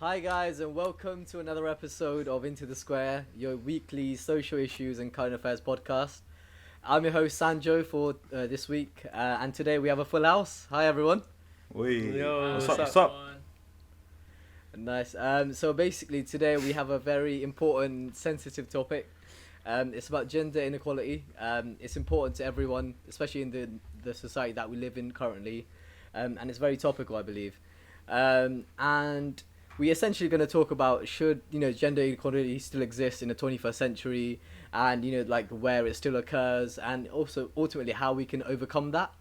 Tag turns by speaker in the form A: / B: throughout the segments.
A: Hi guys, and welcome to another episode of Into the Square, your weekly social issues and current affairs podcast. I'm your host Sanjog for this week, and today we have a full house. Hi everyone.
B: Wait,
C: Yo,
B: what's
C: what's
B: up?
C: up?
B: What's up?
A: Nice. So basically today we have a very important, sensitive topic. It's about gender inequality. It's important to everyone, especially in the society that we live in currently, and it's very topical, I believe. And we essentially going to talk about should gender inequality still exist in the 21st century, and like where it still occurs, and also ultimately how we can overcome that.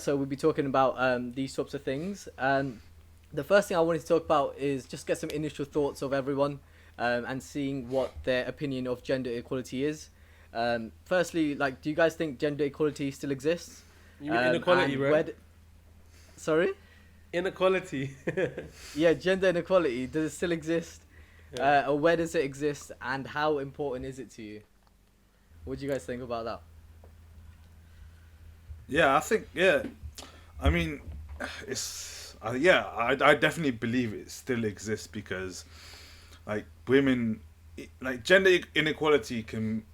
A: So we'll be talking about these sorts of things. The first thing I wanted to talk about is just get some initial thoughts of everyone, and seeing what their opinion of gender equality is. Firstly, like, do you guys think gender equality still exists?
C: You mean inequality,
A: And
C: bro?
A: Sorry?
C: Inequality.
A: Yeah, gender inequality, does it still exist?
C: Yeah.
A: Or where does it exist, and how important is it to you? What do you guys think about that?
B: Yeah, I think I mean, I definitely believe it still exists because like like gender inequality can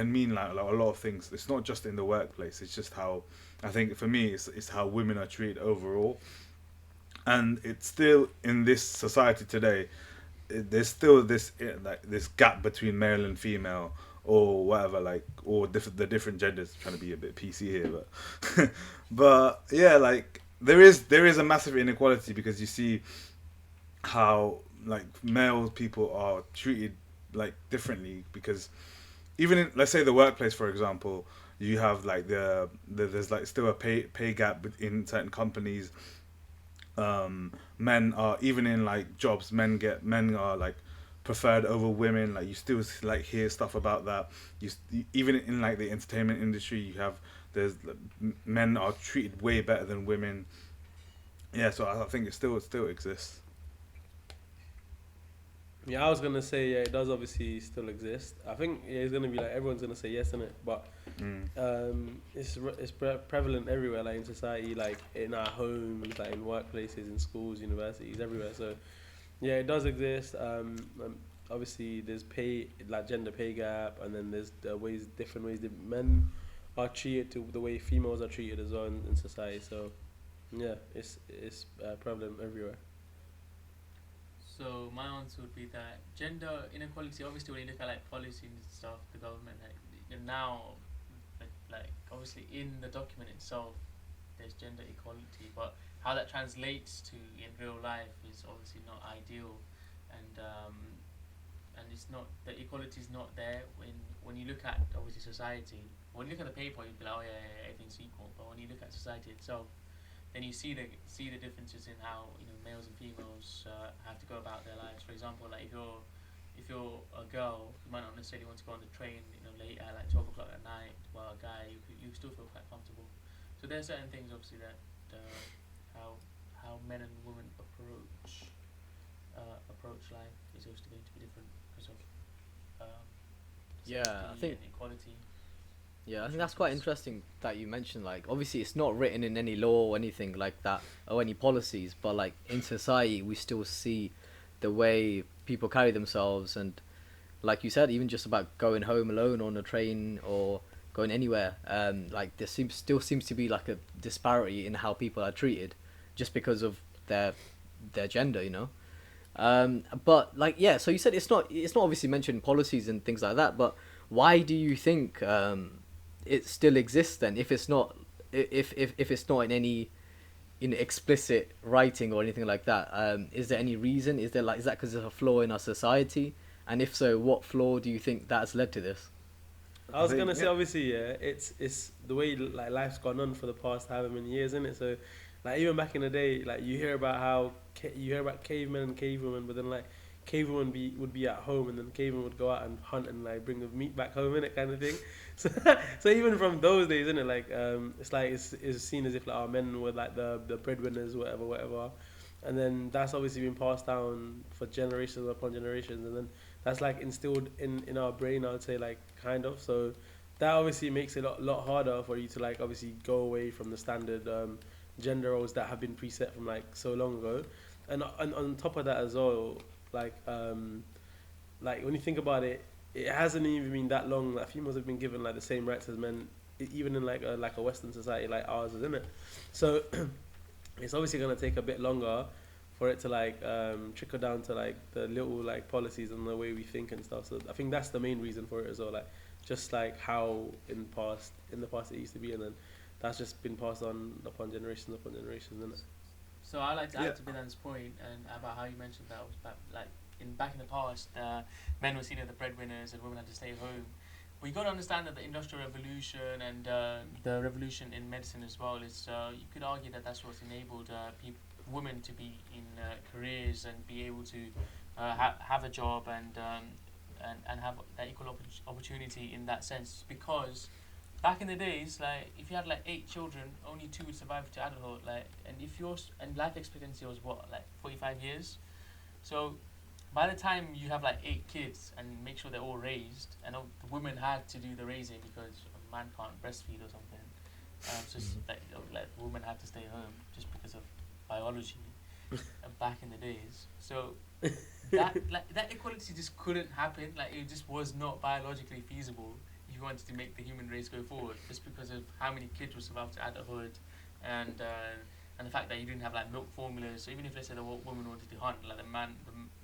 B: mean like a lot of things. It's not just in the workplace. It's just how I think for me it's how women are treated overall, and it's still in this society today. There's still like this gap between male and female or whatever, like, or the different genders. Trying to be a bit PC here, but but yeah, like there is a massive inequality because you see how like male people are treated like differently because even in, let's say, the workplace, for example, you have like there's like still a pay gap in certain companies. Men are, even in like jobs, men are like preferred over women. Like you still like hear stuff about that. Even in like the entertainment industry, you have there's men are treated way better than women. Yeah, so I think it still exists.
C: Yeah, I was gonna say it does obviously still exist. I think it's gonna be like everyone's gonna say yes in it, but
B: Mm.
C: it's prevalent everywhere, like in society, like in our homes, like in workplaces, in schools, universities, everywhere. So yeah, it does exist. Obviously there's like gender pay gap, and then there's different ways that men are treated to the way females are treated as well in society. So yeah, it's prevalent everywhere.
D: So my answer would be that gender inequality. Obviously, when you look at like policies and stuff, the government now, like obviously in the document itself, there's gender equality, but how that translates to in real life is obviously not ideal, and it's not, the equality is not there when you look at obviously society. When you look at the paper, you'd be like, oh yeah, everything's equal, but when you look at society itself, then you see the differences in how males and females have to go about their lives. For example, like if you're a girl, you might not necessarily want to go on the train late at like 12 o'clock at night, while a guy you still feel quite comfortable. So there are certain things obviously that how men and women approach life is obviously going to be different because of um,
A: Yeah, I
D: safety
A: think
D: and equality.
A: Yeah, I think that's quite interesting that you mentioned, like, obviously it's not written in any law or anything like that, or any policies, but like in society we still see the way people carry themselves, and like you said, even just about going home alone on a train or going anywhere, like still seems to be like a disparity in how people are treated just because of their gender. But like, yeah, so you said it's not obviously mentioned in policies and things like that, but why do you think it still exists then, if it's not, if it's not in any explicit writing or anything like that? Is there any reason? Is that because there's a flaw in our society? And if so, what flaw do you think that has led to this?
C: I
B: I
C: was
B: think
C: gonna say obviously yeah, it's the way like life's gone on for the past however many years, isn't it? So like even back in the day, like you hear about you hear about cavemen and cavewomen, but then like cavewomen would be at home, and then cavemen would go out and hunt and like bring the meat back home, in it kind of thing. So so even from those days, isn't it? Like it's like it's seen as if like our men were like the breadwinners, whatever. And then that's obviously been passed down for generations upon generations, and then that's like instilled in our brain, I would say, like kind of. So that obviously makes it a lot harder for you to like obviously go away from the standard gender roles that have been preset from like so long ago. and on top of that as well, like when you think about it, it hasn't even been that long that females have been given like the same rights as men, even in like a Western society like ours, isn't it? So it's obviously gonna take a bit longer for it to like trickle down to like the little like policies and the way we think and stuff. So I think that's the main reason for it as well. Like just like how in the past it used to be, and then that's just been passed on upon generations, isn't it?
D: So I like to
B: Yeah.
D: add to Bidan's point and about how you mentioned that was about, like back in the past, men were seen as the breadwinners and women had to stay home. We got to understand that the industrial revolution and the revolution in medicine as well is you could argue that that's what's enabled women to be in careers and be able to have a job and have that equal opportunity in that sense, because back in the days, like if you had like 8 children, only 2 would survive to adulthood. Like, and if yours and life expectancy was what, like 45 years. So by the time you have like 8 kids and make sure they're all raised, and the women had to do the raising because a man can't breastfeed or something. So it's like women had to stay home just because of biology back in the days. So that equality just couldn't happen. Like it just was not biologically feasible if you wanted to make the human race go forward, just because of how many kids would survive to adulthood, and the fact that you didn't have like milk formulas. So even if let's say the woman wanted to hunt, like the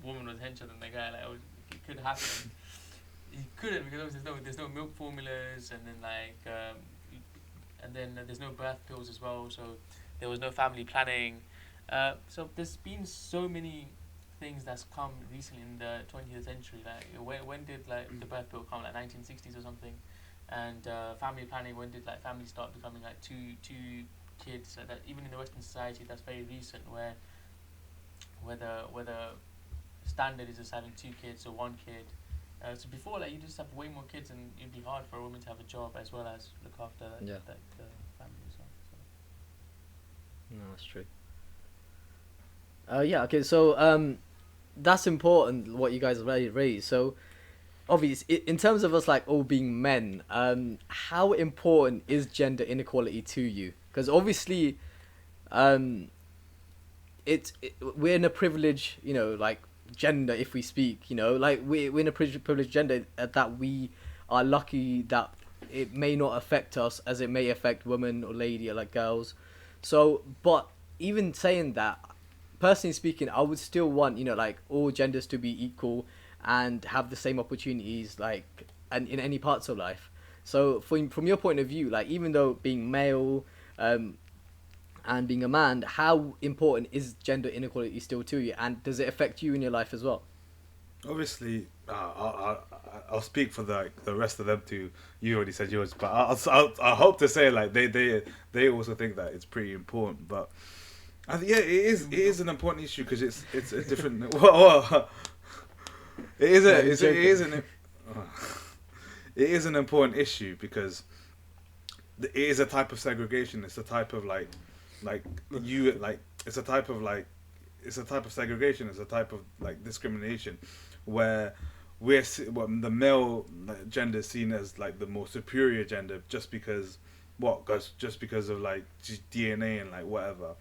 D: woman was hencher than the guy, like it could happen. You couldn't, because obviously there's no milk formulas, and then there's no birth pills as well. So there was no family planning. So there's been so many things that's come recently in the 20th century. Like when did like the birth pill come? Like 1960s or something. And family planning. When did like families start becoming like two kids? Like that even in the Western society, that's very recent. Where the standard is just having 2 kids or 1 kid. So before, like you just have way more kids, and it'd be hard for a woman to have a job as well as look after the family as well. So.
A: No, that's true. Yeah. Okay. So that's important what you guys have already raised. So obviously, in terms of us like all being men, how important is gender inequality to you? Because obviously, we're in a privileged, like gender, if we speak, like we're in a privileged gender that we are lucky that it may not affect us as it may affect women or lady or like girls. So, but even saying that, personally speaking, I would still want, like all genders to be equal and have the same opportunities, like, and in any parts of life. So from your point of view, like even though being male, and being a man, how important is gender inequality still to you, and does it affect you in your life as well?
B: Obviously, I'll speak for the rest of them too. You already said yours, but I hope to say like they also think that it's pretty important. But yeah, it is an important issue because it's a different. It is an important issue because it is a type of segregation. It's a type of it's a type of segregation. It's a type of like discrimination, where the male gender is seen as like the more superior gender just because of like DNA and like whatever.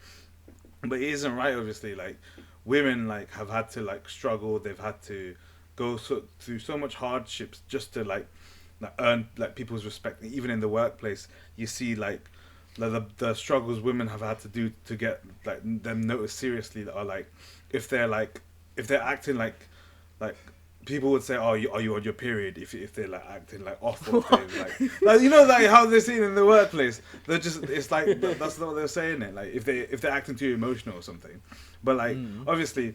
B: But it isn't right. Obviously, like women like have had to like struggle. They've had to go through so much hardships just to like earn like people's respect. Even in the workplace, you see like the struggles women have had to do to get like them noticed seriously. That are like if they're acting like people would say, "Oh, are you on your period?" If they're like acting like off or things like like how they're seen in the workplace. They're just it's like that's not what they're saying it. Like if they're acting too emotional or something. But like obviously.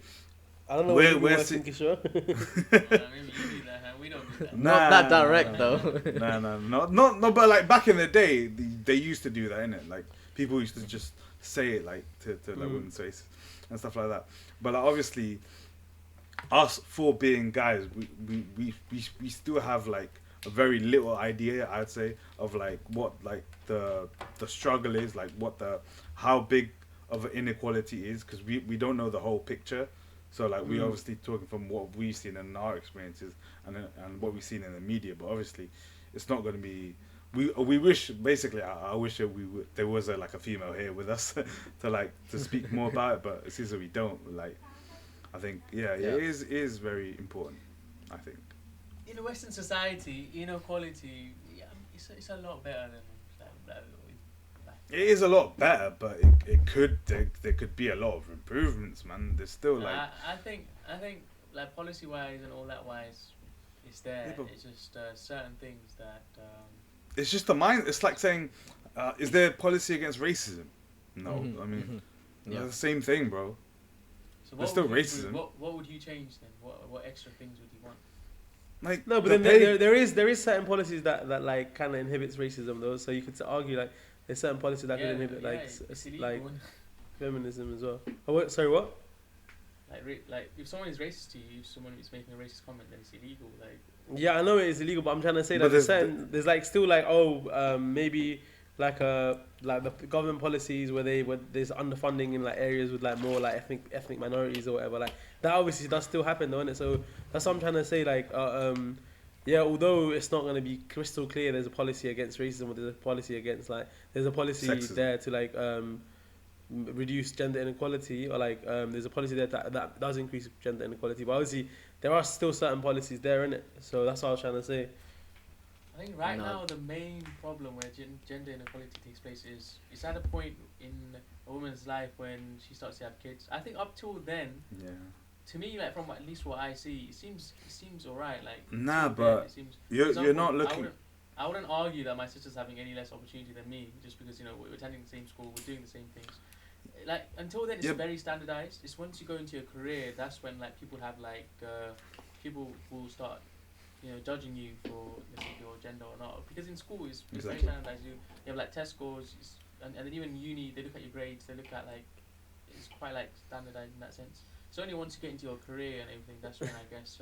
C: I don't know what you're thinking, sure.
D: Maybe you do that. We don't do that.
A: Not that direct though.
B: No. But like back in the day, they used to do that, innit? Like people used to just say it like to like women's faces and stuff like that. But like, obviously, us for being guys, we still have like a very little idea, I'd say, of like what like the struggle is, like how big of an inequality is, because we don't know the whole picture. So like we obviously talking from what we've seen in our experiences and what we've seen in the media, but obviously it's not going to be we wish basically. I wish that there was like a female here with us to speak more about it, but it seems that we don't. Like, I think it is very important. I think
D: In a Western society, inequality, it's a lot better than
B: it is a lot better, but there could be a lot of improvements, man. There's still like
D: I think like policy wise and all that wise, it's there.
B: Yeah, but
D: it's just certain things that.
B: It's just the mind. It's like saying, is there policy against racism? No,
A: Mhm,
B: I mean,
A: mhm.
B: it's the same thing, bro.
D: So
B: There's still
D: would you-
B: racism.
D: What would you change then? What extra things would you want?
B: Like
C: No, but
B: the
C: then there is certain policies that like kind of inhibits racism though. So you could argue like there's certain policies that could inhibit
D: it's illegal,
C: like
D: isn't it?
C: feminism as well. Oh, what? Sorry, what?
D: Like if someone is racist to you, if someone is making a racist comment, then it's illegal. Like
C: Yeah, I know it is illegal, but I'm trying to say
B: But
C: that
B: there's-
C: there's like still like maybe like like the government policies where there's underfunding in like areas with like more like ethnic minorities or whatever, like that obviously does still happen though, innit? So that's what I'm trying to say, like yeah, although it's not going to be crystal clear there's a policy against racism or there's a policy against like there's a policy
B: Sexism.
C: there to like reduce gender inequality, or like there's a policy there that does increase gender inequality, but obviously there are still certain policies there, innit? So that's what I was trying to say.
D: I think right
A: No.
D: now the main problem where gender inequality takes place is it's at a point in a woman's life when she starts to have kids. I think up till then,
B: yeah.
D: to me, like from at least what I see, it seems alright. Like
B: Nah,
D: till
B: but
D: then, it seems, for
B: You're
D: example,
B: not looking.
D: I wouldn't argue that my sister's having any less opportunity than me just because we're attending the same school, we're doing the same things. Like until then, it's
B: Yep.
D: very standardized. It's once you go into your career, that's when like people have like people will start judging you for your gender or not. Because in school it's very
B: Exactly.
D: standardized. You have like test scores, and then even in uni they look at your grades. They look at like it's quite like standardized in that sense. It's only once you get into your career and everything that's when I guess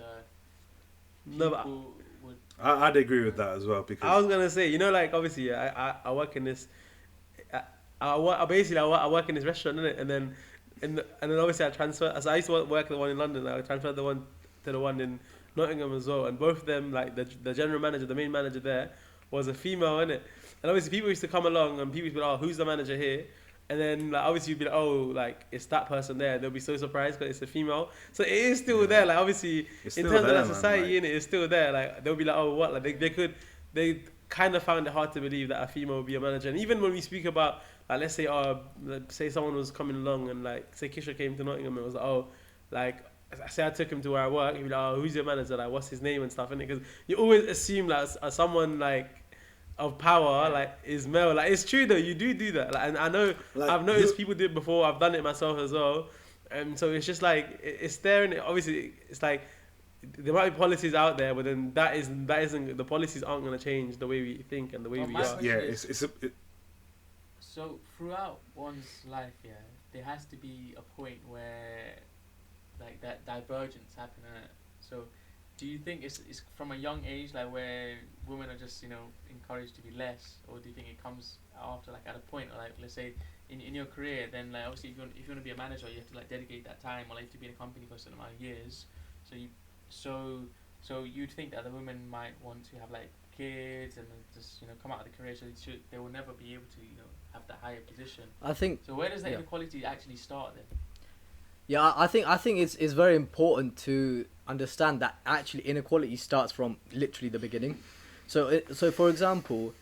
C: No, but
D: people would.
B: I'd agree with that as well
C: I was
B: because
C: gonna say, like obviously, I work in this. I work in this restaurant, innit? And then obviously I transfer. So I used to work at the one in London. I transferred the one to the one in Nottingham as well. And both of them, like the general manager, the main manager there, was a female, innit? And obviously people used to come along and people used to be like, oh, who's the manager here? And then like obviously you'd be like, oh, like it's that person there. They'll be so surprised because it's a female. So it is still there. Like obviously
B: it's
C: in
B: still
C: terms
B: there,
C: of that
B: man,
C: society,
B: like-
C: innit, it's still there. Like they'll be like, oh, what? Like they kind of found it hard to believe that a female would be a manager. And even when we speak about, like, let's say someone was coming along and like, say Kisha came to Nottingham and was like, oh, like, say I took him to where I work, he'd be like, oh, who's your manager? Like, what's his name and stuff, innit? Because you always assume like someone like of power like is male. Like it's true though, you do that. Like, and I know
B: Like,
C: I've noticed people do it before. I've done it myself as well. And so it's just like it's there, and obviously it's like there might be policies out there, but then that isn't the policies aren't going to change the way we think and the way
D: Well,
C: we
D: my
C: are.
D: question
B: yeah,
D: is-
B: it,
D: So throughout one's life, there has to be a point where like that divergence happen. So do you think it's from a young age, like where women are just encouraged to be less, or do you think it comes after, like at a point, or like let's say in your career, then like obviously if you want to be a manager, you have to like dedicate that time, or like you have to be in a company for a certain amount of years. So you'd think that the women might want to have like kids and then just come out of the career, so they will never be able to have that higher position.
A: I think
D: So where does that
A: Yeah.
D: inequality actually start then?
A: Yeah, I think it's very important to understand that actually inequality starts from literally the beginning. So for example,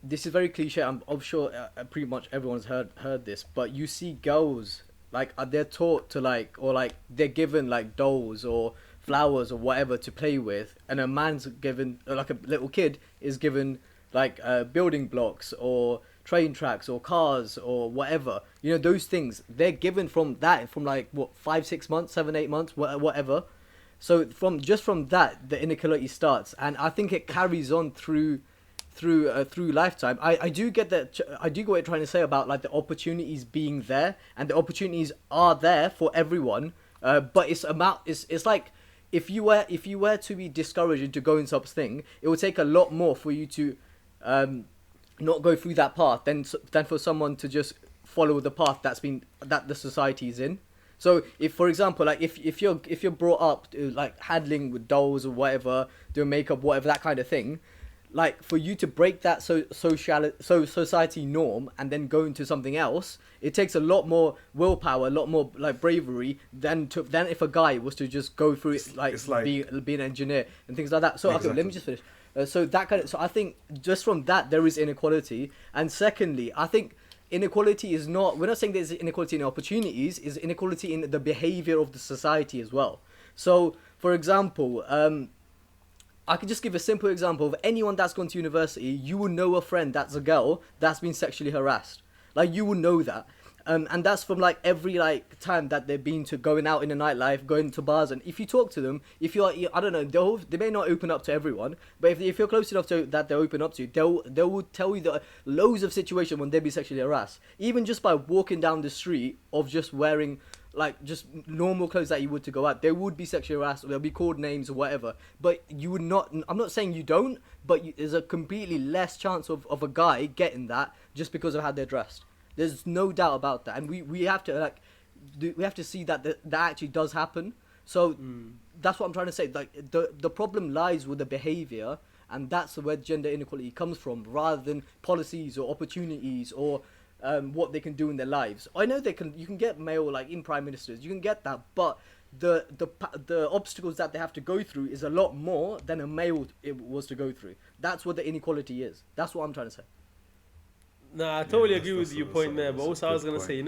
A: this is very cliche. I'm sure pretty much everyone's heard this, but you see girls like they're taught to like, or like they're given like dolls or flowers or whatever to play with, and a man's given, like a little kid is given like building blocks or train tracks or cars or whatever. Those things they're given from like what 5, 6 months, 7, 8 months, whatever. So from that the inequality starts, and I think it carries on through lifetime. I do get that. I do get what you're trying to say about like the opportunities being there, and the opportunities are there for everyone. But it's like if you were to be discouraged into going something, it would take a lot more for you to not go through that path than for someone to just follow the path that the society is in. So if, for example, like if you're brought up like handling with dolls or whatever, doing makeup, whatever, that kind of thing, like for you to break that society norm and then go into something else, it takes a lot more willpower, a lot more like bravery than if a guy was to just go through it like, be an engineer and things like that. So okay, let me just finish. So I think just from that there is inequality, and secondly, I think inequality is not. We're not saying there's inequality in opportunities. Is inequality in the behavior of the society as well. So, for example, I could just give a simple example of anyone that's gone to university. You will know a friend that's a girl that's been sexually harassed. Like, you will know that. And that's from like every like time that they've been to going out in the nightlife, going to bars. And if you talk to them, if you're, I don't know, they may not open up to everyone, but if you're close enough to that they open up to you, they will tell you that loads of situations when they've been sexually harassed, even just by walking down the street of just wearing like just normal clothes that you would to go out, they would be sexually harassed, or they'll be called names or whatever. But you would not. I'm not saying you don't, but there's a completely less chance of a guy getting that just because of how they're dressed. There's no doubt about that, and we have to like we have to see that actually does happen. So that's what I'm trying to say. Like the problem lies with the behavior, and that's where gender inequality comes from, rather than policies or opportunities or what they can do in their lives. I know you can get male like in prime ministers, you can get that, but the obstacles that they have to go through is a lot more than a male it was to go through. That's what the inequality is. That's what I'm trying to say.
C: No, I totally agree with your point there, but also I was gonna say,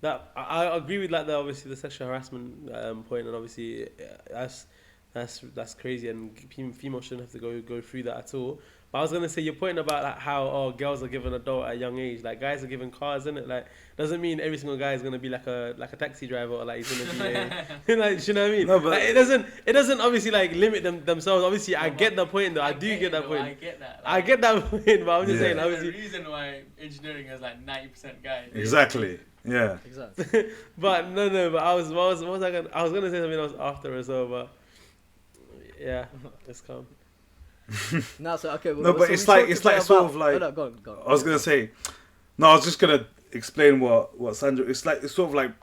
C: that I agree with like obviously the sexual harassment point, and obviously that's crazy, and females shouldn't have to go through that at all. But I was gonna say your point about like how girls are given adult at a young age, like guys are given cars, isn't it? Like doesn't mean every single guy is gonna be like a taxi driver, or like he's gonna be like, you know what I mean?
B: No, but
C: like, it doesn't obviously like limit themselves. Obviously, I get the point though. I do get that point.
D: I get that.
C: I get that point, but I'm just saying.
D: There's
C: Obviously,
D: a reason why engineering has like 90% guys.
B: Exactly. Yeah.
A: Exactly.
C: but no. But I was gonna say something else after as well, but yeah, it's calm.
A: No, so okay.
B: No, but it's like sort of like.
A: Oh, no, go on.
B: I was gonna say, no, I was just gonna explain what Sanjog. It's sort of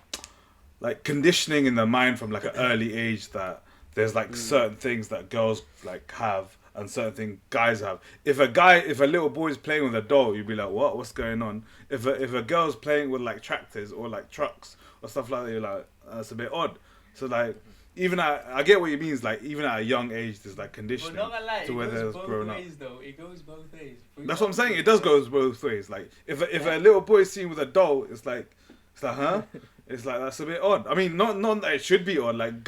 B: like conditioning in the mind from like an early age that there's like certain things that girls like have and certain things guys have. If a little boy's playing with a doll, you'd be like, what's going on? If a girl's playing with like tractors or like trucks or stuff like that, you're like, that's a bit odd. So like. Even I get what you mean. Is like even at a young age, there's like conditioning to where there's grown up.
D: It goes both ways.
B: That's what I'm saying. It does go both ways. Like if a little boy is seen with a doll, it's like huh? It's like that's a bit odd. I mean, not that it should be odd. Like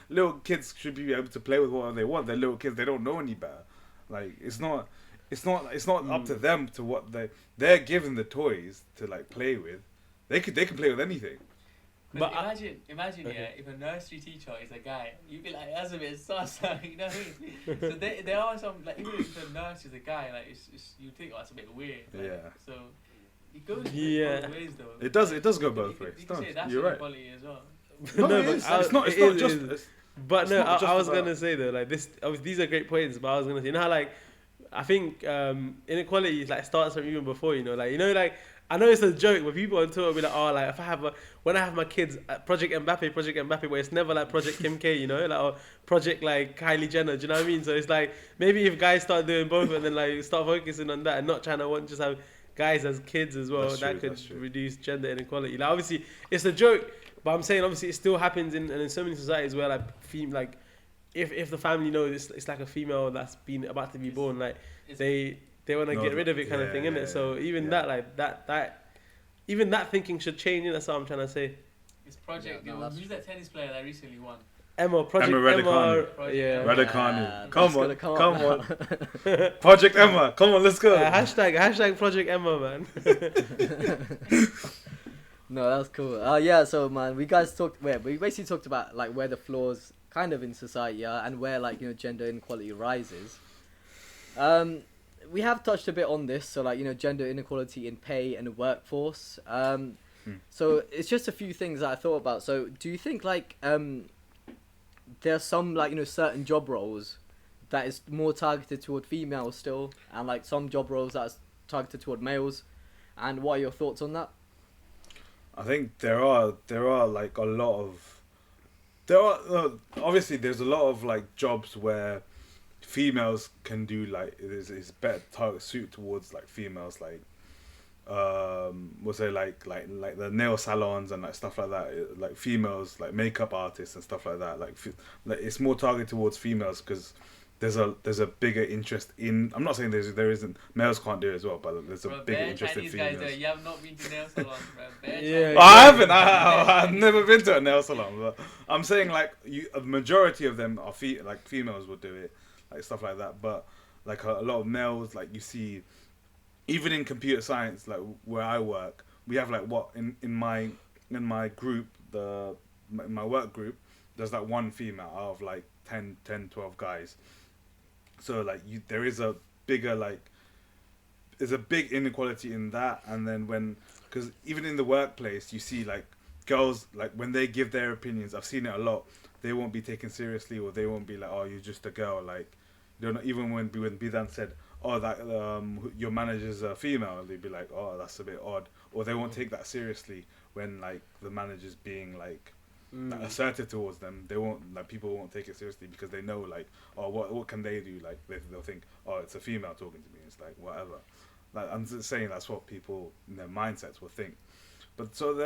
B: little kids should be able to play with whatever they want. They're little kids. They don't know any better. Like it's not up to them to what they're given the toys to like play with. They can play with anything.
D: But imagine, okay. If a nursery teacher is a guy, you'd be like, that's a bit sus, you know what I mean? So there are some, like, even if a nurse is a guy, like, you think, that's a bit weird. Like,
B: yeah.
D: So, it goes both ways, though.
B: It does go both ways.
D: You can say that's
B: You're
D: inequality as well.
B: No, it's not just...
C: But no, I was going to say, though, like, these are great points, but I was going to say, you know how, like, I think inequality, like, starts from even before, like, I know it's a joke, but people on Twitter will be like, oh, like, when I have my kids, Project Mbappe, but it's never like Project Kim K, like, or Project like Kylie Jenner, do you know what I mean? So it's like, maybe if guys start doing both and then like start focusing on that and not trying to just have guys as kids as well, that could reduce gender inequality. Like, obviously, it's a joke, but I'm saying, obviously, it still happens in so many societies where like, if the family knows it's like a female that's about to be born, like, they want to get rid of it kind of thing, innit? So even that, like, even that thinking should change, that's what I'm trying to say.
D: It's Project, who's that tennis player that recently won?
C: Project Emma.
B: Raducanu. Come on. Project Emma. Come on, let's go.
C: Hashtag Project Emma, man.
A: No, that's cool. Yeah, so man, we basically talked about like where the flaws kind of in society are and where like, gender inequality rises. We have touched a bit on this, so like, gender inequality in pay and the workforce. So it's just a few things that I thought about. So do you think like there's some like, certain job roles that is more targeted toward females still, and like some job roles that is targeted toward males, and what are your thoughts on that?
B: I think there are like a lot of obviously there's a lot of like jobs where females can do like is better target suited towards like females like we'll say like the nail salons and like stuff like that, like females like makeup artists and stuff like that, like it's more targeted towards females because there's a bigger interest in. I'm not saying there isn't, males can't do it as well, but there's a bigger interest in females.
D: Guys, you have not been to nail salons, bro.
C: Yeah.
B: I haven't. I've never been to a nail salon, but I'm saying like a majority of them are like females will do it, like stuff like that. But like a lot of males, like you see, even in computer science, like where I work, we have like in my group, my work group, there's like one female out of like 10, 12 guys. So like there is a bigger like there's a big inequality in that. And then because even in the workplace you see like girls, like when they give their opinions, I've seen it a lot, they won't be taken seriously, or they won't be like, oh, you're just a girl. Like they're not, even when Bidan said, oh, that your manager's a female, they'd be like, oh, that's a bit odd, or they won't take that seriously when like the manager's being like assertive towards them. They won't, like, people won't take it seriously because they know like, oh, what can they do? Like they'll think, oh, it's a female talking to me. It's like whatever. Like I'm just saying that's what people in their mindsets will think. But so so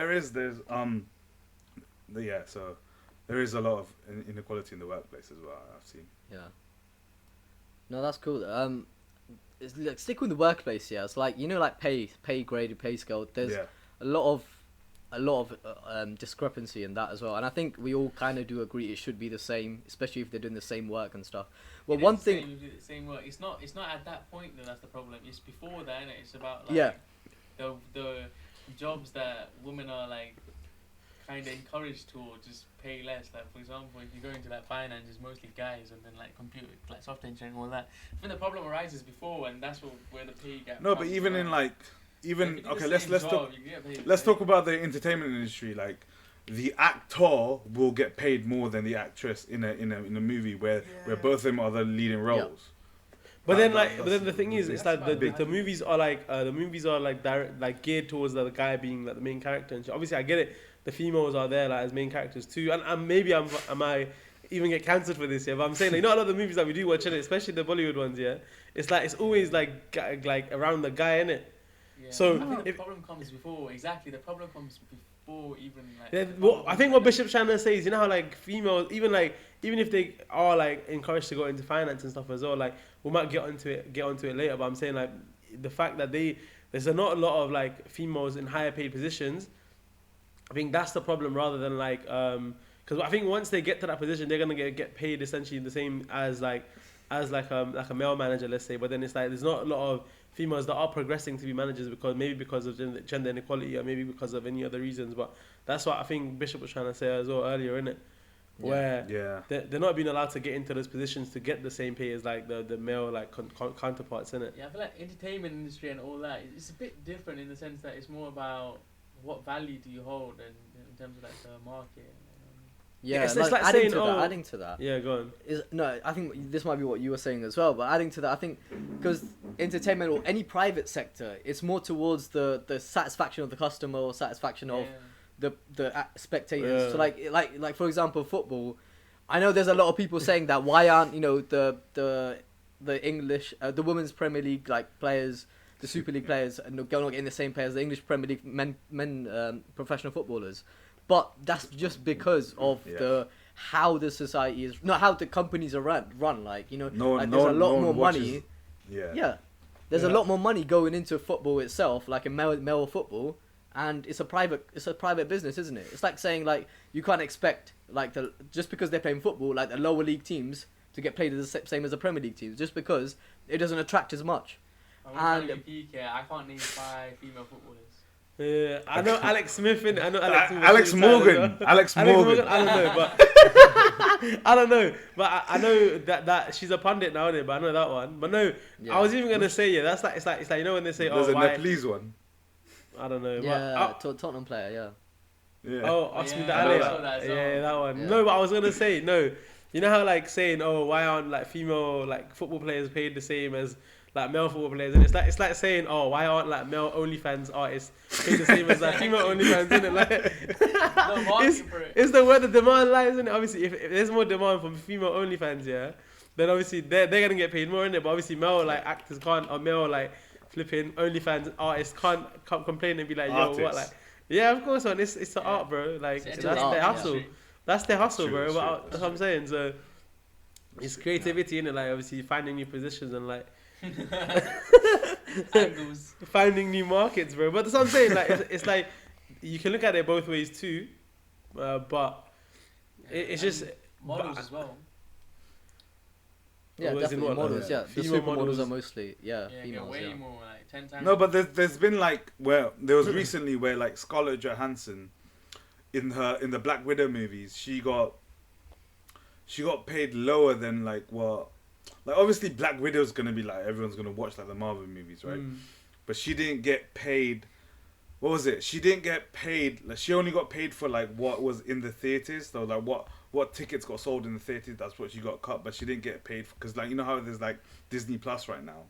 B: there is a lot of inequality in the workplace as well. I've seen.
A: Yeah. No, that's cool. It's like stick with the workplace. Yeah, it's like, you know, like pay grade, pay scale. There's a lot of discrepancy in that as well, and I think we all kind of do agree it should be the same, especially if they're doing the same work and stuff. Well, one thing,
D: same work. It's not at that point that that's the problem. It's before that, innit? It's about like the jobs that women are like kind of encouraged to, or just pay less. Like, for example, if you go into like finance, it's mostly guys, and then like computer, like software engineering, all that. I think the problem arises before, and that's where the pay gap.
B: No, but even in like okay, let's talk about the entertainment industry. Like the actor will get paid more than the actress in a movie where both of them are the leading roles.
C: But then the thing is, it's like the movies are like direct, like geared towards the guy being like the main character. And obviously, I get it. The females are there like as main characters too, and maybe I even get cancelled for this, yeah. But I'm saying, like, not a lot of the movies that we do watch, especially the Bollywood ones, yeah. It's like it's always like around the guy, innit?
D: Yeah.
C: So
D: I think the problem comes before. Exactly, the problem comes before even like.
C: I think what Bishop's trying to say is, you know how like females, even if they are like encouraged to go into finance and stuff as well, like we might get onto it later. But I'm saying like the fact that there's not a lot of like females in higher paid positions. I think that's the problem, rather than like because I think once they get to that position, they're gonna get paid essentially the same as like a male manager, let's say. But then it's like there's not a lot of females that are progressing to be managers because of gender inequality, or maybe because of any other reasons. But that's what I think Bishop was trying to say as well earlier, isn't it? Where they're not being allowed to get into those positions to get the same pay as like the male like counterparts, isn't it?
D: Yeah, I feel like entertainment industry and all that, it's a bit different in the sense that it's more about what value do you hold, and in terms of like the market.
A: Yeah,
C: it's
A: like
C: like
A: adding
C: saying,
A: adding to that.
C: Yeah, go on.
A: I think this might be what you were saying as well, but adding to that, I think because entertainment or any private sector, it's more towards the satisfaction of the customer or satisfaction of the spectators.
C: Yeah.
A: So like for example, football. I know there's a lot of people saying that why aren't the English the women's Premier League like players, the Super League players, and not getting the same pay as the English Premier League men professional footballers. But that's just because of how the society is, not how the companies are run. Like, you know, there's a lot more money. There's a lot more money going into football itself, like in male football, and it's a private business, isn't it? It's like saying like you can't expect like just because they're playing football, like the lower league teams to get played the same as the Premier League teams, just because it doesn't attract as much.
D: I can't name 5 female footballers.
C: Yeah, I know Alex Smith in. I know
B: Alex Morgan. Alex Morgan.
C: I don't know, but I don't know. But I know that she's a pundit now, isn't it? But I know that one. But no, I was even gonna say that's like it's like you know when they say
B: there's a Nepalese one.
C: I don't know.
A: Yeah, Tottenham player.
B: Yeah.
C: Oh, Osman Alex. Yeah, that one. Yeah. No, but I was gonna say no. You know how like saying, oh, why aren't like female like football players paid the same as like male football players? And it's like saying, oh, why aren't like male OnlyFans artists paid the same as like female OnlyFans? Isn't it? Like, it's the where the demand lies, isn't it? Obviously, if there's more demand from female OnlyFans, yeah, then obviously they're gonna get paid more in it. But obviously male like actors can't, or male like flipping OnlyFans artists can't complain and be like, yo, what
B: Artists.
C: like. Yeah, of course, man. It's the
D: Yeah.
C: art, bro. Like
D: It's
C: that's
A: still
C: their
A: art,
C: hustle.
D: yeah.
C: That's their hustle,
B: True,
C: bro.
B: it's
C: But
B: true.
C: that's what I'm saying. So it's
B: true,
C: creativity in it. Like obviously finding new positions and like
D: Angles.
C: finding new markets, bro. But that's what I'm saying. Like it's like you can look at it both ways too, but it's just
D: Models
C: but-
D: as well.
A: Yeah,
C: Or as in
A: definitely
C: what,
A: models.
B: yeah.
A: Yeah, the
C: Female
A: supermodels
C: models.
A: are mostly
D: Yeah,
A: females.
D: way
A: Yeah.
D: more, like 10 times.
B: No, but there's been like there was recently where like Scarlett Johansson in the Black Widow movies she got paid lower than like what, like obviously Black Widow's gonna be like everyone's gonna watch like the Marvel movies, right? But she didn't get paid. What was it? She didn't get paid. Like she only got paid for like what was in the theaters. So like what tickets got sold in the theaters. That's what she got cut. But she didn't get paid because like you know how there's like Disney Plus right now.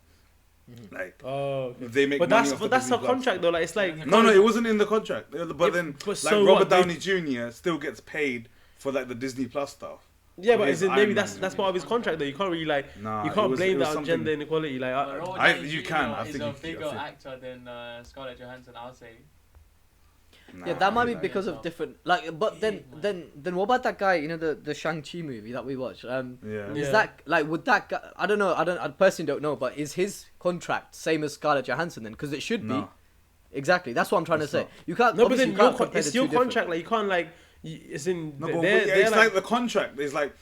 B: Like
C: Oh, okay.
B: they make
C: But
B: money
C: that's
B: off
C: but
B: the
C: that's
B: Disney
C: her
B: Plus.
C: contract though. Like it's like
B: No, it wasn't in the contract. But
C: Yeah,
B: then
C: but
B: like
C: so
B: Robert
C: what, they-
B: Downey Jr. still gets paid for like the Disney Plus stuff.
C: yeah, but
B: His
C: is it maybe
B: Iron
C: that's
B: Man
C: that's part of his contract though. You can't really like
B: Nah,
C: you
B: it
C: can't
B: was-
C: blame
B: it was
C: that on
B: something-
C: gender inequality. Like
D: But Robert
B: I-
D: Downey
B: you
D: Jr.
B: can, I
D: is
B: think
D: a
B: you- I
D: bigger
B: think-
D: actor than Scarlett Johansson, I'll say.
A: Yeah, that might be
D: Nah.
A: because of different like. But then what about that guy? You know the Shang-Chi movie that we watched.
B: Yeah.
C: Yeah.
A: Is that like would that guy? I don't know. I personally don't know. But is his contract same as Scarlett Johansson then? Because it should be.
B: No.
A: Exactly. That's what I'm trying
B: It's
A: to say.
B: not.
A: You can't.
C: no, but
A: obviously
C: then
A: you can't
C: your
A: compare
C: it's
A: the
C: your
A: two different.
C: contract. Like you can't like it's in
B: No, but
C: they're
B: it's
C: like
B: like the contract. It's like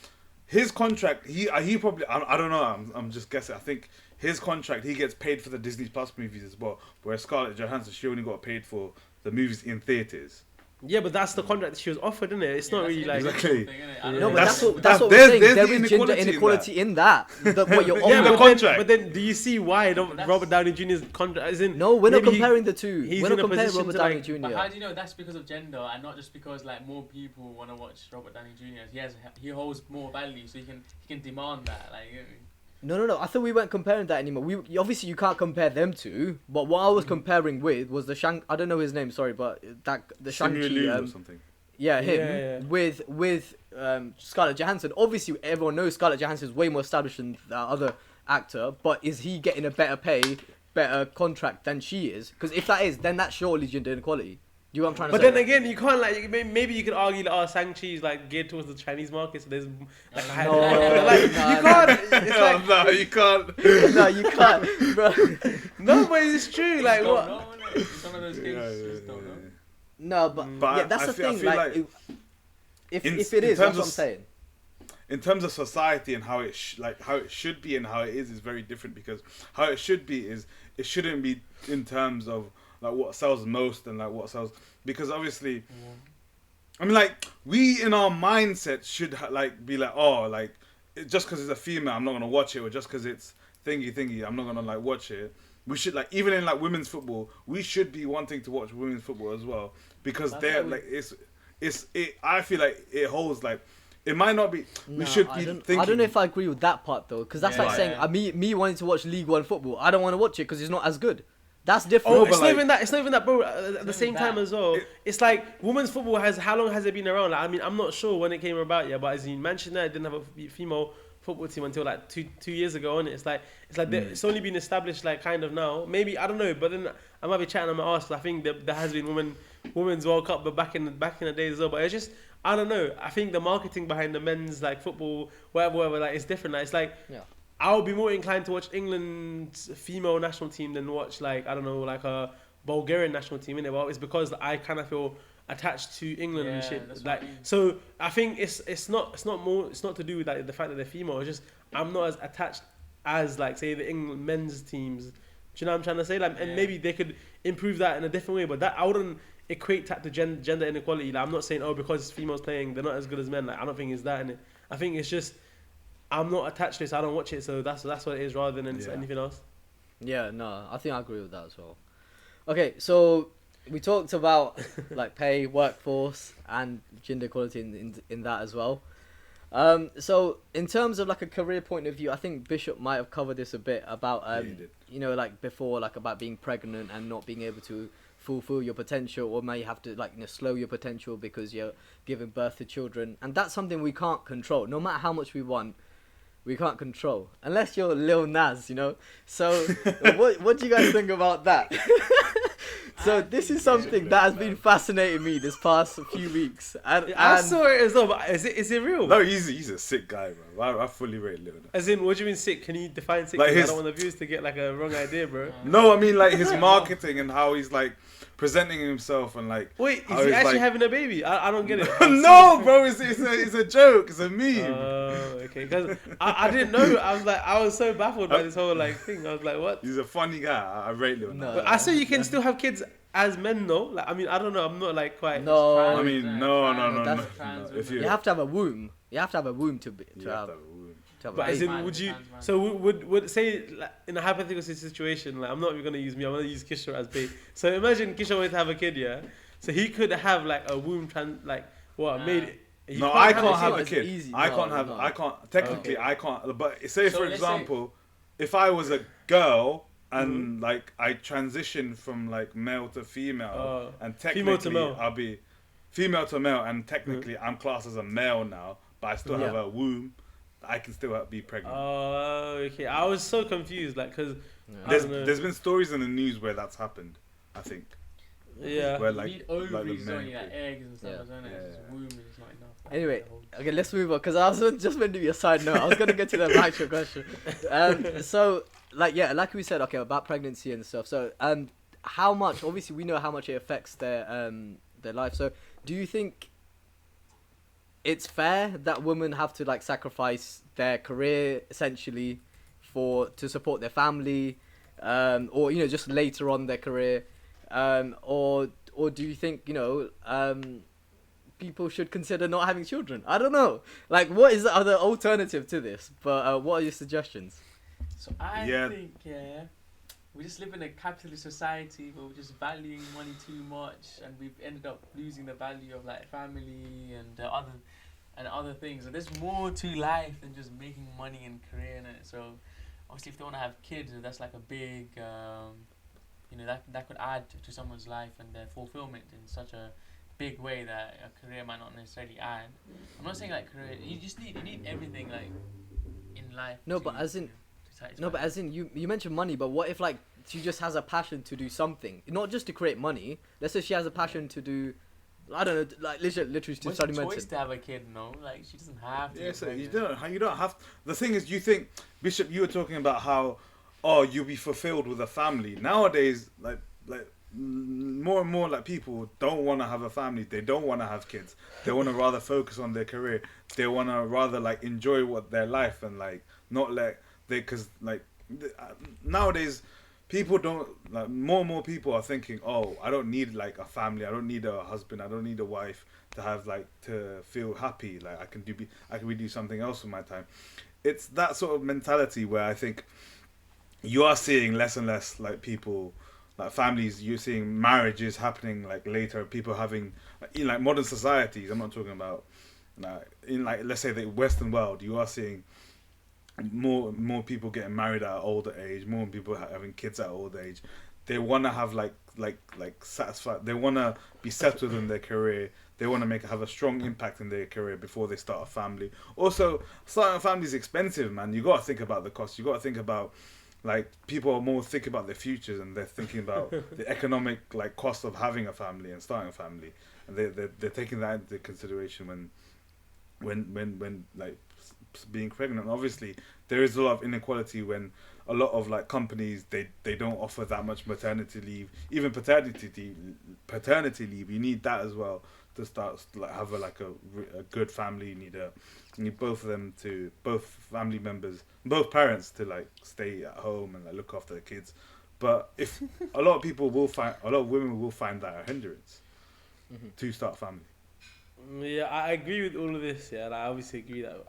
B: his contract. He probably. I don't know. I'm just guessing. I think his contract. He gets paid for the Disney Plus movies as well. Whereas Scarlett Johansson, she only got paid for the movies in theaters.
C: yeah, but that's the contract that she was offered, isn't it? It's not really like
B: Exactly.
A: No, but
B: That's-
A: that's what we're
B: there's
A: saying.
B: the
A: There is gender
B: inequality in
A: inequality in that. What you're
C: yeah,
B: in the
C: but
A: offering.
B: contract.
C: then do you see why
D: that's-
C: Robert Downey Jr.'s contract is in?
A: No, we're not
C: maybe he-
A: comparing the two.
C: he's
A: We're not
C: in a
A: comparing
C: position
A: Robert
C: to,
A: Downey
C: like-
A: Jr.
D: But how do you know that's because of gender and not just because like more people want to watch Robert Downey Jr. He holds more value, so he can demand that. Like, you know what I mean?
A: No. I thought we weren't comparing that anymore. Obviously you can't compare them two. But what I was comparing with was the Shang. I don't know his name. Sorry, but the
B: Simu Liu
A: Shang-Chi.
B: or something.
A: Yeah, him
C: Yeah.
A: with Scarlett Johansson. Obviously, everyone knows Scarlett Johansson is way more established than the other actor. But is he getting a better pay, better contract than she is? Because if that is, then that's surely gender inequality. Do you know what I'm trying to
C: But
A: say?
C: then again, you can't like maybe you could argue that Shang-Chi is like geared towards the Chinese market, so there's like a higher
A: No,
C: like, you
A: no,
C: can't. It's like
B: no, you can't.
A: no, you can't, bro.
C: no, but it's true. Like
D: Don't
C: what?
D: know, innit? It's one of those cases you just don't know.
A: No, but
B: But
A: yeah, that's
B: I
A: the
B: feel
A: thing.
B: like
A: Like, if
B: in-
A: it
B: in
A: is,
B: terms
A: that's what
B: of
A: I'm saying.
B: In terms of society and how it how it should be and how it is very different, because how it should be is it shouldn't be in terms of like what sells most and like what sells, because obviously I mean like we in our mindset should like be like, oh, like just because it's a female I'm not gonna watch it, or just because it's thingy I'm not gonna like watch it. We should like, even in like women's football, we should be wanting to watch women's football as well, because
D: That's
B: they're
D: how we-
B: like it I feel like it holds like, it might not be.
A: No,
B: We should
A: I
B: be
A: don't,
B: thinking.
A: I don't know if I agree with that part though, because that's
D: Yeah.
A: like saying
D: Yeah.
A: me wanting to watch League One football. I don't want to watch it because it's not as good. That's different.
C: Oh,
B: No, but
C: it's not
B: like-
C: even that. It's not even that, bro. At the
D: not
C: same
D: even
C: time
D: that.
C: as well,
B: It-
C: it's like women's football has. How long has it been around? Like, I mean, I'm not sure when it came about yet, but as in Manchester United didn't have a female football team until like two years ago, and it's like it's only been established like kind of now. Maybe I don't know, but then I might be chatting on my arse. I think there has been women's World Cup, but back in the days as well. But it's just, I don't know. I think the marketing behind the men's like football, whatever, like it's different. Like, it's like
A: Yeah.
C: I would be more inclined to watch England's female national team than watch like I don't know, like a Bulgarian national team, innit? Well, it's because I kind of feel attached to England and
D: Yeah,
C: shit.
D: that's
C: Like,
D: what I mean.
C: so I think it's not to do with like the fact that they're female. It's just I'm not as attached as like say the England men's teams. Do you know what I'm trying to say? Like, and
D: Yeah.
C: maybe they could improve that in a different way. But that I wouldn't equate that to gender inequality. Like, I'm not saying because females playing they're not as good as men. Like, I don't think it's that in it. I think it's just I'm not attached to it, so I don't watch it. So that's what it is rather than
B: Yeah.
C: anything else.
A: Yeah, no, I think I agree with that as well. Okay, so we talked about like pay, workforce, and gender equality in that as well. So in terms of like a career point of view, I think Bishop might have covered this a bit about
B: he did.
A: you know, like before, like about being pregnant and not being able to fulfill your potential, or may have to like, you know, slow your potential because you're giving birth to children, and that's something we can't control. No matter how much we want, we can't control unless you're Lil Nas, you know. So what do you guys think about that? So
D: I
A: this
D: think,
A: is something that has been fascinating me this past few weeks, and
C: I saw it as well, but is it real?
B: No, he's a sick guy, bro. I fully rate Lil Nas.
C: As in, what do you mean sick? Can you define sick?
B: Like
C: 'Cause I
B: his-
C: don't want the viewers to get like a wrong idea, bro.
B: No, I mean like his marketing and how he's like presenting himself and like.
C: Wait,
B: how
C: is he
B: he's,
C: actually
B: like-
C: having a baby? I don't get it.
B: No, bro, it's a joke. It's a meme.
C: Oh, okay. Because I didn't know. I was so baffled by this whole like thing. I was like, what?
B: He's a funny guy. I rate Lil Nas.
A: No.
C: But I say you can still have kids as men, though. Like, I mean, I don't know. I'm not like quite.
A: no,
B: I mean, no.
A: that's-
B: If
A: you have to have a womb. You have to have a womb to
B: you
A: have
B: have to have a womb.
A: to have
C: But
A: a
C: as
A: baby.
C: in, would you?
D: Trans man.
C: So would say like, in a hypothetical situation, like I'm not even gonna use me. I'm gonna use Kishore as bait. So imagine Kishore wanted to have a kid, yeah. So he could have like a womb made it. You
B: No, I
C: have
B: can't
C: it.
B: have
A: not
B: a
A: as
B: kid.
A: easy.
B: I
A: No,
B: can't have.
A: no.
B: I can't. Technically, I can't. But say
D: So
B: for
D: let's say-
B: example, if I was a girl and like I transitioned from like male to female, and
C: Female to
B: technically
C: male.
B: I'll be female to male, and technically I'm classed as a male now, but I still have
A: Yeah.
B: a womb. I can still be pregnant.
C: Oh, okay. I was so confused, like, cause I
B: there's
C: don't know.
B: there's been stories in the news where that's happened. I think.
C: Yeah.
B: Where
D: You
B: like
D: need
B: the
D: ovaries, don't
B: men
D: you? Like
B: could-
D: eggs and stuff,
A: Yeah.
D: don't it?
B: Yeah,
D: It's just
B: yeah.
D: womb and it's not enough.
A: Anyway, okay, let's move on because I was just meant to be a side note. I was gonna get to the actual question. So, like we said, okay, about pregnancy and stuff. So, how much? Obviously, we know how much it affects their life. So, do you think it's fair that women have to like sacrifice their career essentially to support their family, or just later on their career, or do you think people should consider not having children? I don't know. Like, what is the other alternative to this? But what are your suggestions?
D: So I
B: Yeah.
D: think we just live in a capitalist society where we're just valuing money too much, and we've ended up losing the value of like family and other things. And there's more to life than just making money and career in it. So obviously, if they want to have kids, that's like a big, that could add to someone's life and their fulfillment in such a big way that a career might not necessarily add. I'm not saying like career. You need everything like in life.
A: No,
D: to-
A: but as in-
D: to satisfy.
A: No, but as in you mentioned money, but what if like she just has a passion to do something, not just to create money? Let's say she has a passion to do, I don't know, like literally to
D: What's
A: study
D: the choice
A: medicine.
D: to have a kid? No, like she doesn't have to.
B: Yeah,
D: get
B: so you
D: pregnant.
B: don't have. The thing is, you think Bishop, you were talking about how, you'll be fulfilled with a family. Nowadays, like more and more like people don't want to have a family. They don't want to have kids. They want to rather focus on their career. They want to rather like enjoy their life and like not let because like nowadays people don't like more and more people are thinking, oh, I don't need like a family. I don't need a husband. I don't need a wife to have like to feel happy. Like I can do something else with my time. It's that sort of mentality where I think you are seeing less and less like people like families. You're seeing marriages happening like later. People having in like modern societies. I'm not talking about in like let's say the Western world. You are seeing more people getting married at an older age. More people having kids at an older age. They want to have like satisfied. They want to be settled in their career. They want to have a strong impact in their career before they start a family. Also, starting a family is expensive, man. You got to think about the cost. You got to think about like people are more thinking about their futures and they're thinking about the economic like cost of having a family and starting a family, and they're taking that into consideration when like being pregnant. Obviously, there is a lot of inequality when a lot of like companies they don't offer that much maternity leave, even paternity leave. You need that as well to start like have a good family. You need both of them both family members, both parents to like stay at home and like, look after the kids. But if a lot of women will find that a hindrance to start a family.
C: Yeah, I agree with all of this. Yeah, like, I obviously agree that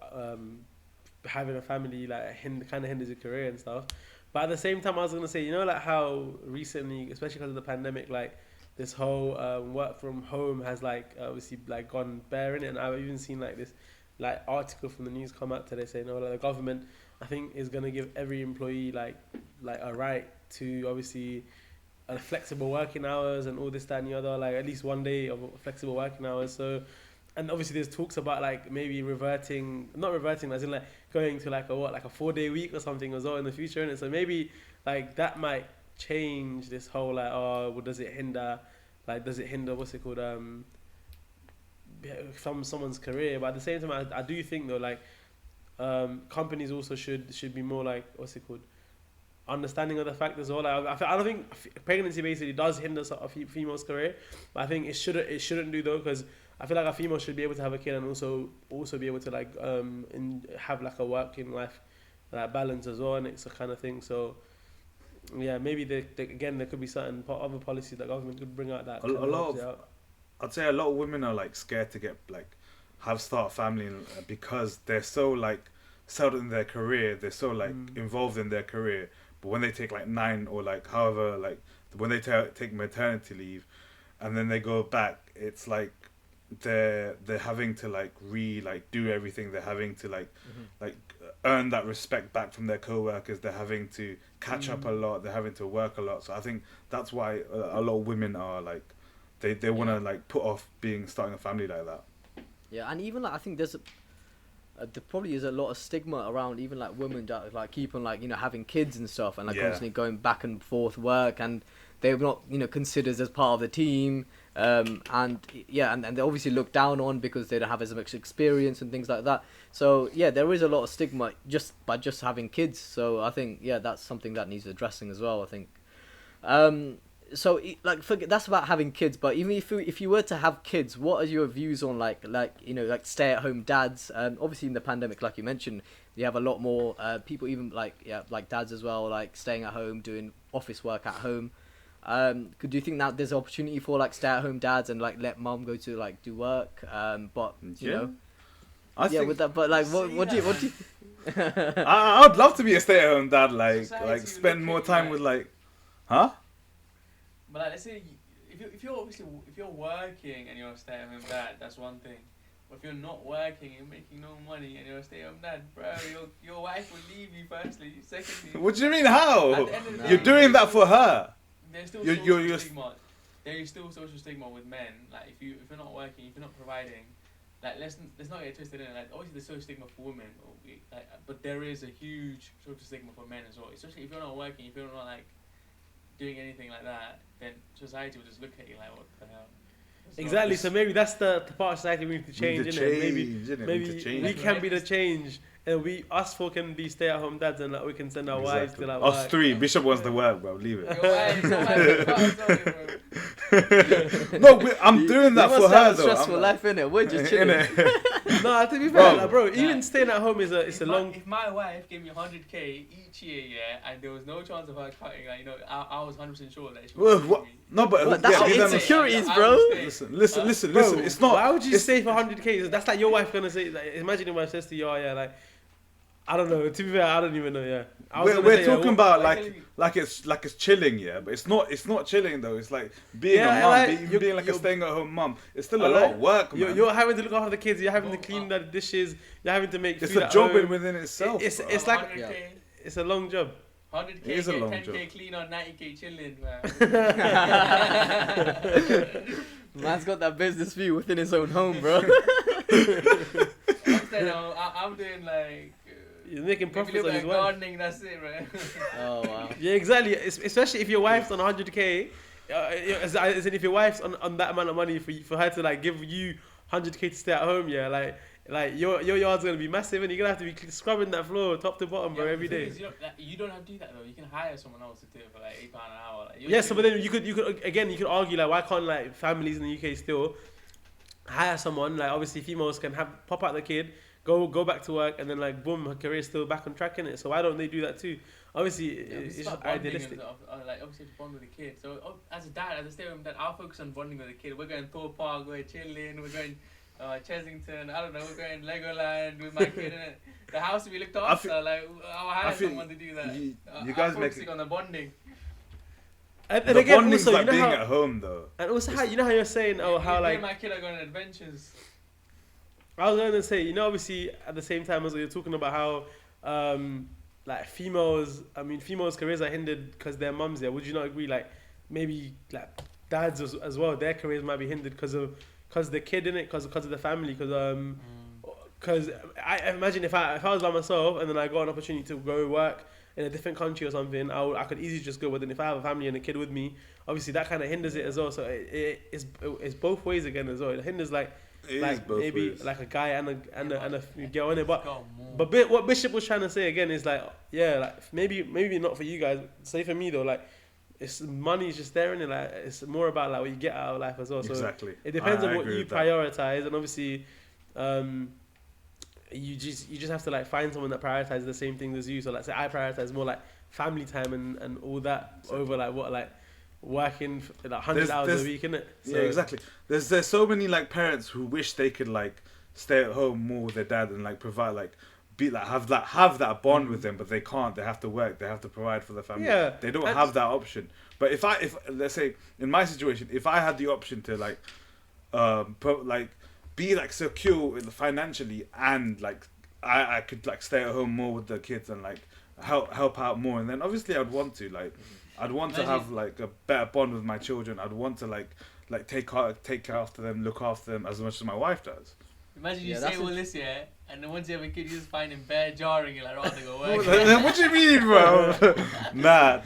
C: having a family like kind of hinders your career and stuff. But at the same time, I was gonna say, like how recently, especially because of the pandemic, like this whole work from home has like obviously like gone bare in it. And I've even seen like this like article from the news come out today saying, like the government I think is gonna give every employee like a right to obviously flexible working hours and all this, that, and the other, like at least one day of flexible working hours. So, and obviously there's talks about like maybe not reverting, as in like going to like a 4-day week or something as well in the future, and so maybe like that might change this whole like, oh, well, does it hinder what's it called, from someone's career? But at the same time, I do think though, like, companies also should be more like, what's it called, understanding of the fact as well. Like, I don't think pregnancy basically does hinder a female's career, but I think it shouldn't do though, because I feel like a female should be able to have a kid and also be able to like have like a working life like balance as well, and it's a kind of thing. So yeah, maybe again there could be certain other policies that government could bring out that
B: I'd say a lot of women are like scared to start a family because they're so like settled in their career, they're so like involved in their career. But when they take like 9 or like however, like when they take maternity leave and then they go back, it's like they're having to like do everything. They're having to like earn that respect back from their co-workers. They're having to catch up a lot. They're having to work a lot. So I think that's why a lot of women are like they want to like put off starting a family like that.
A: Yeah, and even like I think there probably is a lot of stigma around even like women that like keep on like, you know, having kids and stuff, and like constantly going back and forth work, and they're not, you know, considered as part of the team, and they're obviously looked down on because they don't have as much experience and things like that. So yeah, there is a lot of stigma just by just having kids. So I think that's something that needs addressing as well, I think. So like that's about having kids, but even if you were to have kids, what are your views on like you know, like stay-at-home dads? Obviously in the pandemic, like you mentioned, you have a lot more people, even like dads as well, like staying at home doing office work at home. Could you think that there's opportunity for like stay-at-home dads and like let mom go to like do work? But you know,
B: I think
A: with that. But like, what do you?
B: I would love to be a stay-at-home dad, like spend more time with like, huh?
D: But like, let's say if you're working and you're a stay-at-home dad, that's one thing. But if you're not working and making no money and you're a stay-at-home dad, bro, your wife will leave you firstly. Secondly,
B: What do you mean? How?
D: at the end of the day,
B: You're doing that for her.
D: There's still
B: You're
D: stigma. There is still social stigma with men. Like if you're not working, if you're not providing, like let's not get twisted in it. Like obviously there's social stigma for women, but there is a huge social stigma for men as well. Especially if you're not working, if you're not like doing anything like that, then society will just look at you like, what the hell?
C: Exactly. So maybe that's the part of society we need to change, innit? Maybe we can be the change, and us four can be stay-at-home dads, and like we can send our wives to like
B: Us three. Bishop wants to work, bro. Leave it. No, I'm doing that for her though.
A: Stressful life, innit? We're just chilling.
C: No, to be fair, bro, even staying at home is a long.
D: If my wife gave me 100k each year, and there was no chance of her cutting, like, you know, I was 100% sure that she would give me.
B: No, but
A: that's insecurities, bro.
B: Listen. It's not.
C: Why would you stay for 100k? That's like your wife gonna say. Like, imagine your wife says to you, "Oh yeah, like." I don't know. To be fair, I don't even know. Yeah,
B: we're talking about like it's chilling, yeah, but it's not chilling though. It's like being a mum, being like a staying-at-home mum. It's still a lot of work, man.
C: You're having to look after the kids. You're having to clean the dishes. You're having to make.
B: It's
C: food
B: a job
C: home.
B: within itself.
C: It's like it's a long job.
D: 100k,
B: it is a long
D: 10k
B: job.
D: clean on 90k chilling,
A: Man's got that business view within his own home, bro.
D: I'm doing like.
C: You're making profits on his wife.
D: Gardening, that's it, right?
A: Oh wow.
C: Yeah, exactly. Especially if your wife's on 100k, as in if your wife's on that amount of money for her to like give you 100k to stay at home, yeah, like your yard's gonna be massive, and you're gonna have to be scrubbing that floor top to bottom, bro, every day.
D: You don't have to do that though. You can hire someone else to do it for like £8 an hour. Like,
C: yeah, so but then you could argue like, why can't like families in the UK still hire someone, like obviously females can pop out the kid, go back to work, and then like boom, her career's still back on track in it. So why don't they do that too? Obviously, it's just idealistic.
D: Like obviously to bond with the kid. So as a dad, as a stay-at-home dad, I'll focus on bonding with the kid. We're going Thor Park, we're chilling, we're going Chesington. I don't know, we're going Legoland with my kid in it. The house will be looked after. I'll hire someone to do that.
B: You guys
D: focusing on the bonding.
C: And
B: the
C: again,
B: bonding's
C: also,
B: like being at home though.
C: And also, how you're saying, how like
D: my kid are going on adventures.
C: I was going to say, obviously, at the same time as you're talking about how, like females' careers are hindered because their mums there. Would you not agree? Like maybe like dads as well, their careers might be hindered because of, the kid in it, because of the family, because I imagine if I was by myself and then I got an opportunity to go work in a different country or something, I could easily just go. But then if I have a family and a kid with me, obviously that kind of hinders it as well. So it's both ways again as well. It hinders like maybe
B: ways.
C: like a guy and a girl in it.
D: Got more.
C: But what Bishop was trying to say again is like, yeah, like maybe not for you guys. Say for me though, like it's money is just there in it. Like it's more about like what you get out of life as well. So
B: Exactly.
C: it depends
B: I
C: on what
B: agree
C: you
B: with that.
C: prioritize, and obviously, you just have to like find someone that prioritizes the same things as you. So like say I prioritize more like family time and all that over like what like working like 100 hours a week, innit? So,
B: Yeah, exactly. There's so many like parents who wish they could like stay at home more with their dad and like provide like be like have that bond with them, but they can't. They have to work. They have to provide for the family.
C: Yeah,
B: They don't
C: and-
B: have that option. But if let's say in my situation, if I had the option to like be like secure financially and like I could like stay at home more with the kids and like help out more, and then obviously I'd want to like I'd want to have like a better bond with my children. I'd want to like take care after them, look after them as much as my wife does.
D: Imagine you
A: Yeah,
D: say
A: that's
D: all this, yeah, and then once you have a kid, you just find him bare jarring. You're like, rather go work.
B: What do you mean, bro? nah.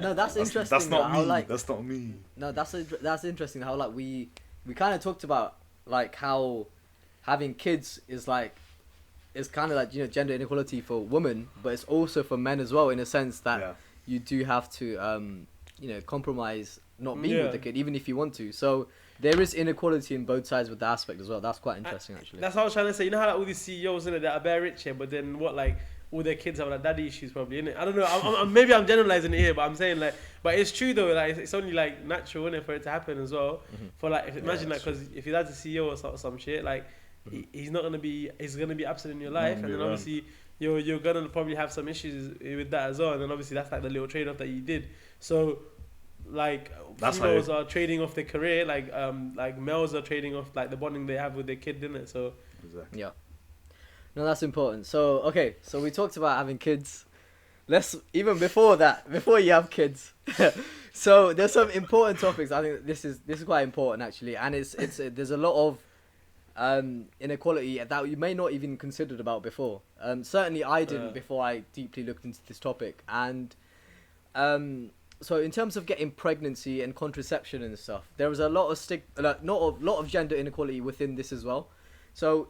A: No, that's interesting.
B: That's not
A: how,
B: me.
A: like,
B: That's not me.
A: No, that's interesting. How like we kind of talked about like how having kids is like it's kind of like, you know, gender inequality for women, but it's also for men as well, in a sense that
B: Yeah.
A: you do have to you know, compromise not being
C: Yeah.
A: with the kid even if you want to. So there is inequality in both sides with the aspect as well. That's quite interesting actually.
C: That's what I was trying to say. You know how like all these CEOs in it that are bare rich here, but then what like all their kids have like daddy issues probably, innit? I don't know. Maybe I'm generalizing it here, but I'm saying like, but it's true though. Like it's only like natural, innit, for it to happen as well. For like, imagine like, because if your dad's a CEO or some shit, like he's gonna be absent in your life, and then obviously you're gonna probably have some issues with that as well. And then obviously that's like the little trade off that you did. So like females are trading off their career, like males are trading off like the bonding they have with their kid, innit? So
B: Exactly.
A: Yeah. No, that's important. So okay, so we talked about having kids. Let's even before you have kids. So there's some important topics. I think this is quite important actually, and it's there's a lot of inequality that you may not even considered about before. Certainly I didn't before I deeply looked into this topic. And so in terms of getting pregnancy and contraception and stuff, there was a lot of lot of gender inequality within this as well. So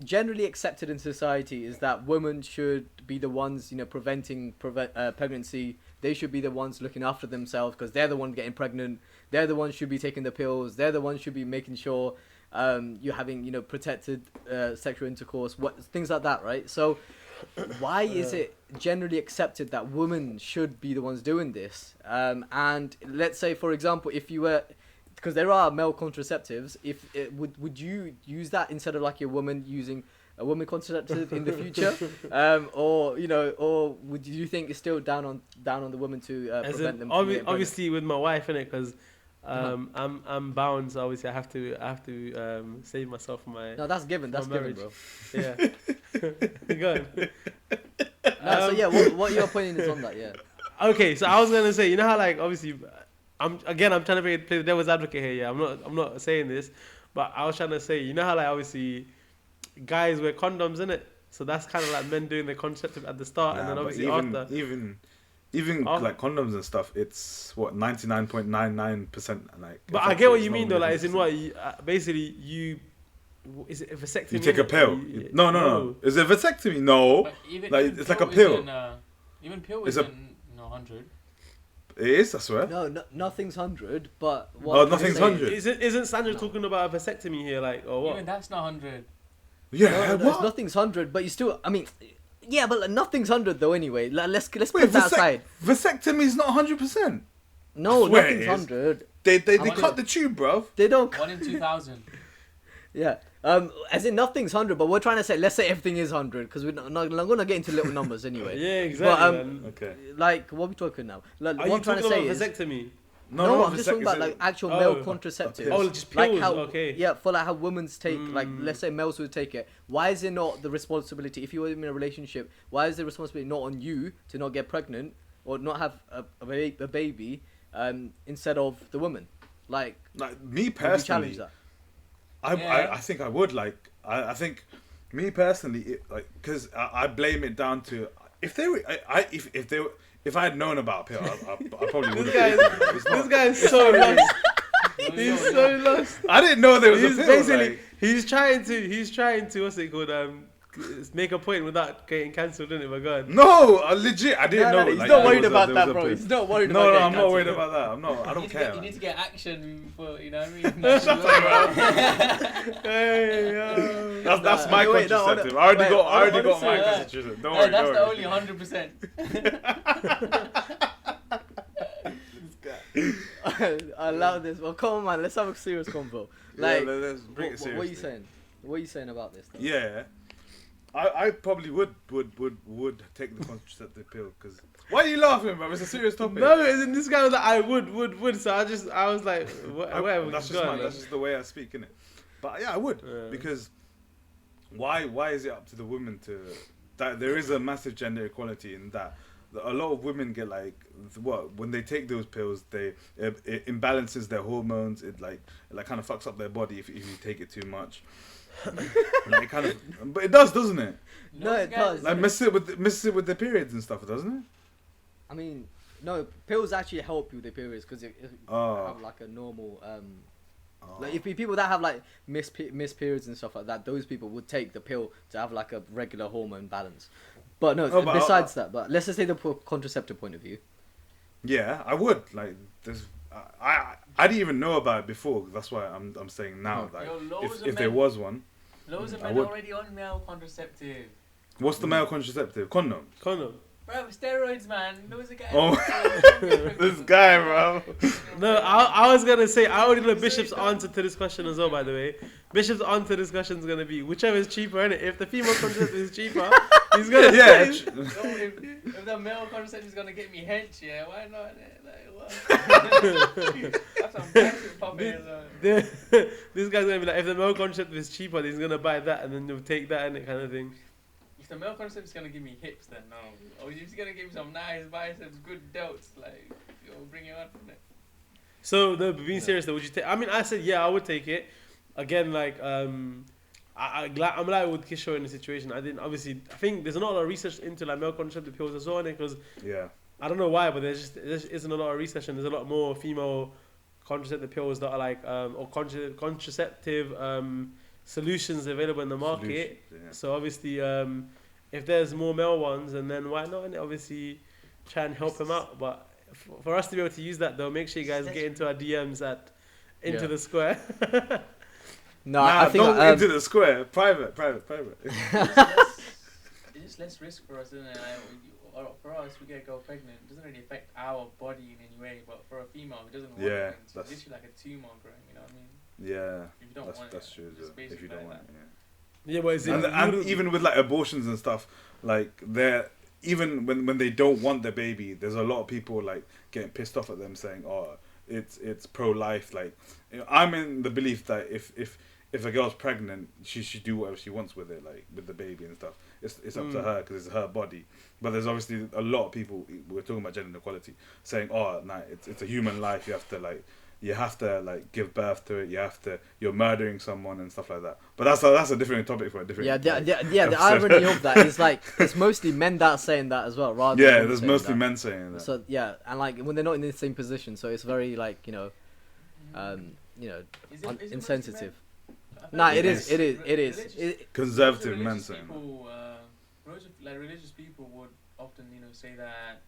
A: generally accepted in society is that women should be the ones, you know, preventing pregnancy. They should be the ones looking after themselves because they're the ones getting pregnant. They're the ones should be taking the pills. They're the ones should be making sure you're having, you know, protected sexual intercourse, things like that, right? So why is it generally accepted that women should be the ones doing this? And let's say, for example, if you were, because there are male contraceptives, would you use that instead of like your woman using a woman contraceptive in the future, or, you know, or would you think it's still down on the woman to prevent them? From getting
C: obviously with my wife, innit? Because I'm bound, so obviously I have to save myself from my.
A: No, that's given. That's given,
C: marriage.
A: bro.
C: Yeah. Go on.
A: So yeah, what your opinion is on that? Yeah.
C: Okay, so I was gonna say, you know how like obviously, I'm trying to play the devil's advocate here. Yeah, I'm not saying this, but I was trying to say, you know how like obviously, guys wear condoms, innit? So that's kind of like men doing the contraceptive at the start, and then obviously after.
B: Even like condoms and stuff, it's what 99.99% like.
C: But I get what you mean though. Like, as in what basically you. Is it a vasectomy?
B: You take a pill. No. Is it a vasectomy? No.
D: But even
B: It's like a pill.
D: Even pill
B: It's
D: isn't 100.
B: It is, I swear.
A: No, nothing's 100, but
B: nothing's 100.
C: Isn't Sanjog talking about a vasectomy here, like, or what?
D: Even that's not 100.
B: Yeah,
A: No,
B: what?
A: nothing's 100, but you still. I mean, yeah, but like, nothing's 100 though. Anyway, let's
B: Wait,
A: put that aside.
B: vasectomy is not 100%.
A: No,
B: I swear
A: nothing's
B: it is.
A: 100.
B: They
D: I
B: cut the tube, bruv.
A: They don't.
D: 1 in 2,000.
A: Yeah. As in nothing's 100, but we're trying to say, let's say everything is 100 because we're not gonna get into little numbers anyway.
C: Yeah, exactly.
A: But,
C: man.
B: Okay.
A: Like, what are we talking now? Like,
C: Are
A: what
C: you
A: I'm trying to
C: talking
A: say
C: about
A: is.
C: vasectomy?
A: No, I'm just talking about like actual male contraceptives.
C: Oh, just
A: Like
C: pills,
A: how,
C: okay.
A: Yeah, for like how women's take, like let's say males would take it. Why is it not the responsibility, if you were in a relationship, why is the responsibility not on you to not get pregnant or not have a baby instead of the woman? Like
B: me
A: would you challenge
B: personally,
A: that?
B: I think I would like. I think me personally, because I blame it down to if they were if I had known about pill, I probably would have.
C: This guy is so lost. He's so lost.
B: I didn't know there was a pill.
C: Basically,
B: like-
C: he's trying to what's it called, make a point without getting cancelled, isn't it? My God.
B: No, legit, I didn't know.
A: He's
B: like,
A: not
B: there
A: worried
B: was
A: about
B: there
A: that,
B: was a
A: bro.
B: pill.
A: He's not worried
B: No,
A: about
B: no,
A: getting
B: I'm not worried
A: cancelled.
B: about that. I'm not. I don't care.
D: You
B: man.
D: need to get action for, you know what I mean?
C: Hey, yo.
B: That's my
A: wait, no,
B: contraceptive. I already got my
D: yeah.
B: contraceptive. Don't worry.
D: That's
B: don't
D: the
B: worry.
D: only 100%.
A: I love this. Well, come on, man. Let's have a serious convo.
B: Yeah,
A: Like,
B: let's bring it
A: what are you
B: seriously.
A: saying? What are you saying about this? Though?
B: Yeah, I probably would take the contraceptive pill because. Why are you laughing, bro? It's a serious topic.
C: No, as in this guy was like, I would. So I was like, whatever.
B: That's just the way I speak, innit? But yeah, I would because why is it up to the women to that? There is a massive gender equality in that. A lot of women get like when they take those pills, it imbalances their hormones. It kind of fucks up their body if you take it too much. Like but it does, doesn't it?
A: No, it does.
B: Like messes it with the periods and stuff, doesn't it?
A: I mean, no, pills actually help you with the periods because you have like a normal. Like if people that have like missed periods and stuff like that, those people would take the pill to have like a regular hormone balance. But no, besides that, but let's just say the contraceptive point of view.
B: Yeah, I would like. I didn't even know about it before. That's why I'm saying now. Like, if there was one,
D: Loads of men are already on male contraceptive.
B: What's the male contraceptive? Condom.
C: Condom.
D: Bro, steroids, man. Loads of guys.
B: Oh, this guy, bro.
C: No, I was gonna say I already know Bishop's answer to this question as well. By the way, Bishop's answer to this question is gonna be whichever is cheaper, innit? If the female contraceptive is cheaper, he's gonna
B: Yeah.
C: say.
D: If the male contraceptive is gonna get me hench, yeah, why not? Like, what? That's some massive puppy as well.
C: This guy's gonna be like, if the male contraceptive is cheaper, then he's gonna buy that and then he'll take that and it kind of thing.
D: If the male contraceptive is gonna give me hips, then no. Or if he's gonna give me some nice biceps, good delts, like, yo, bring it on from it.
C: So, being serious though, would you take? I mean, I said yeah, I would take it. Again, like, I'm glad with Kishore in the situation. I think there's not a lot of research into like male contraceptive pills as well, because I don't know why, but there just isn't a lot of research, and there's a lot more female contraceptive pills that are like or contraceptive solutions available in the market. So obviously, if there's more male ones, and then why not? And obviously, try and help them out. But for us to be able to use that, though, make sure you guys get into our DMs at Into the Square.
A: No, I think
B: don't into the square. Private.
D: It's just less risk for us, isn't it? Like, for us, we get a girl pregnant. It doesn't really affect our body in any way, but for a female, it doesn't work.
B: Yeah,
D: It's literally like a tumor growing. You know what I mean?
B: Yeah,
D: If you don't want
B: that's
D: it,
B: true.
D: it's
B: If you don't
D: basically
B: want
D: like
B: it,
C: Yeah, but is it
B: and even with like abortions and stuff, like even when they don't want the baby, there's a lot of people like getting pissed off at them saying, "Oh, it's pro-life." Like, I'm in the belief that if a girl's pregnant, she should do whatever she wants with it, like with the baby and stuff. It's up to her because it's her body. But there's obviously a lot of people, we're talking about gender equality, saying, "Oh, nah, it's a human life. You have to give birth to it. You're murdering someone and stuff like that." But that's a different topic for a different.
A: The irony of that is like it's mostly men that are saying that as well, rather.
B: Yeah,
A: than
B: there's
A: saying
B: mostly
A: that.
B: men saying that.
A: So yeah, and like when they're not in the same position, so it's very like
D: Is it
A: insensitive.
D: mostly men?
A: Nah, it
B: Yes.
A: is.
B: Conservative men
D: religious
B: saying that.
D: people, religious people would often, say that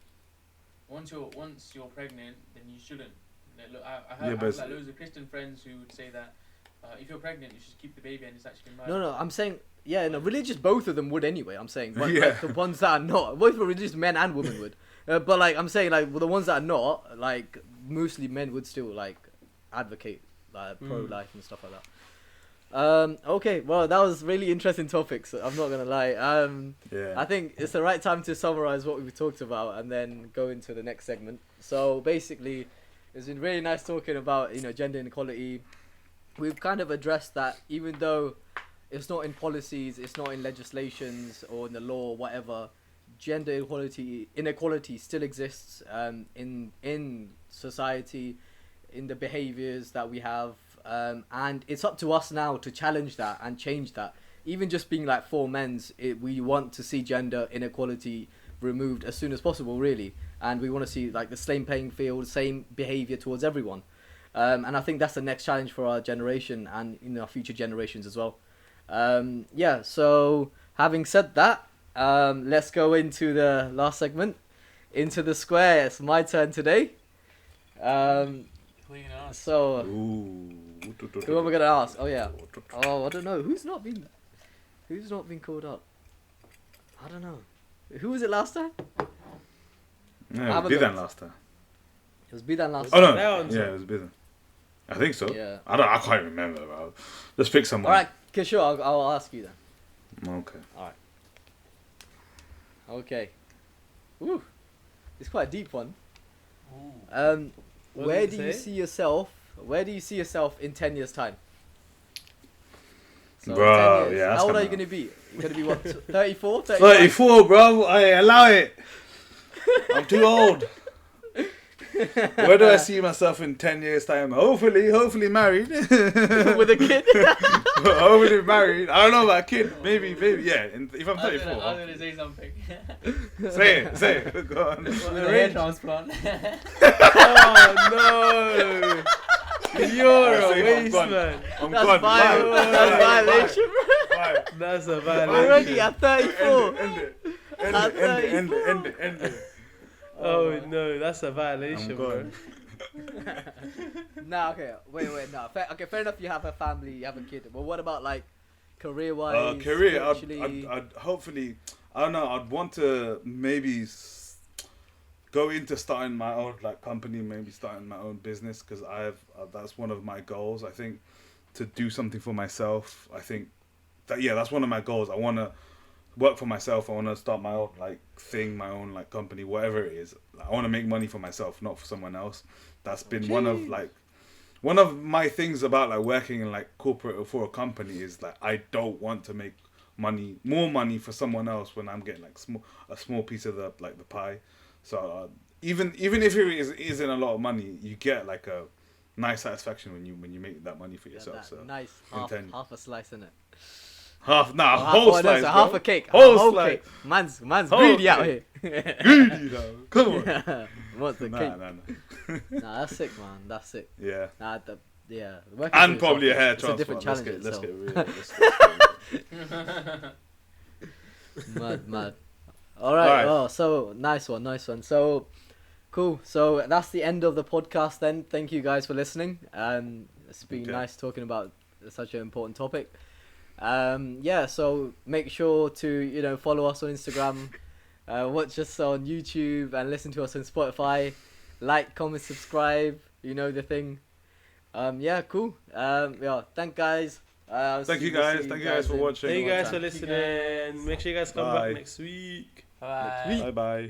D: once you're pregnant, then you shouldn't. Look, I have like loads of Christian friends who would say that if you're pregnant, you should keep the baby, and it's actually murder.
A: No, I'm saying religious. Both of them would anyway. I'm saying, but
B: Yeah.
A: like, the ones that are not, both religious men and women would. But like I'm saying, like the ones that are not, like mostly men would still like advocate like pro-life and stuff like that. Okay, well that was really interesting topics. I'm not gonna lie. I think it's the right time to summarize what we've talked about and then go into the next segment. So basically, it's been really nice talking about gender inequality. We've kind of addressed that even though it's not in policies, it's not in legislations or in the law, whatever. Gender inequality still exists in society, in the behaviors that we have, and it's up to us now to challenge that and change that. Even just being like for men's, we want to see gender inequality removed as soon as possible, really, and we want to see like the same playing field, same behavior towards everyone, and I think that's the next challenge for our generation and our future generations as well. Yeah, so having said that, let's go into the last segment, into the square. It's my turn today.
D: Who are you gonna ask?
A: So
B: Ooh.
A: who am I gonna ask? Oh yeah. Oh, I don't know. Who's not been called up? I don't know. Who was it last time?
B: Yeah, it was Bidan last time.
A: It was Bidan last
B: Oh
A: time.
B: no, yeah, it was Bidan. I think so.
A: Yeah.
B: I can't remember, bro. Let's pick someone.
A: All right, okay, sure. I'll ask you then.
B: Okay.
A: Okay. Ooh, it's quite a deep one.
D: Ooh.
C: What
A: Where
C: did
A: do
C: it
A: you
C: say?
A: see yourself? Where do you see yourself in 10 years' time? So
B: Bro,
A: 10 years.
B: yeah, that's
A: How old are you
B: kinda-
A: going to be? You're going to be what? 34?
B: 34, bro. I allow it. I'm too old. Where do I see myself in 10 years' time? Hopefully married.
A: With a kid?
B: Hopefully married. I don't know about a kid. Maybe. Yeah. If I'm
D: I was
B: 34.
D: gonna say something.
B: Say it. Go on.
D: With a hair transplant.
C: Oh no! You're
B: I
C: a
B: say
C: waste,
B: I'm gone.
C: man.
B: I'm
A: That's
B: gone.
A: violation, bro.
B: Bye.
C: That's a
A: Already
C: violation.
A: at 34.
B: End it.
C: Oh no, that's a violation,
B: I'm
C: bro.
B: gone.
A: Nah, okay. Wait, no. Fair enough, you have a family, you have a kid. But what about, like, career-wise?
B: Career,
A: spiritually?
B: I'd hopefully, I don't know, I'd want to maybe go into starting my own like company, maybe starting my own business, because that's one of my goals. I think to do something for myself. I think that's one of my goals. I want to work for myself. I want to start my own like thing, my own like company, whatever it is. I want to make money for myself, not for someone else. That's been one of my things about like working in like corporate or for a company is like I don't want to make more money for someone else when I'm getting like a small piece of the pie. So even if it isn't a lot of money, you get like a nice satisfaction when you make that money for yourself.
A: That
B: So
A: nice half a slice in it.
B: whole slice, bro.
A: Half a cake.
B: Whole slice.
A: Cake. Man's
B: Whole
A: greedy out
B: cake.
A: here.
B: Greedy though. Come on.
A: What's the cake?
B: Nah.
A: Nah, that's sick, man. That's sick.
B: Yeah.
A: Nah, working
B: And
A: for
B: probably a
A: yourself,
B: hair
A: it's a
B: transplant.
A: different challenge
B: Let's
A: itself.
B: get real.
A: Mad. All right.
B: Alright.
A: Oh, so nice one. So cool. So that's the end of the podcast. Then thank you guys for listening. It's been
B: Okay.
A: nice talking about such an important topic. Yeah. So make sure to follow us on Instagram, watch us on YouTube, and listen to us on Spotify. Like, comment, subscribe. You know the thing. Yeah. Cool. Yeah. Thank guys.
B: Thank you guys for watching.
C: Thank you guys for
A: Time.
C: listening. Make sure you guys come
B: Bye.
C: back next week.
D: Bye.
B: Bye bye.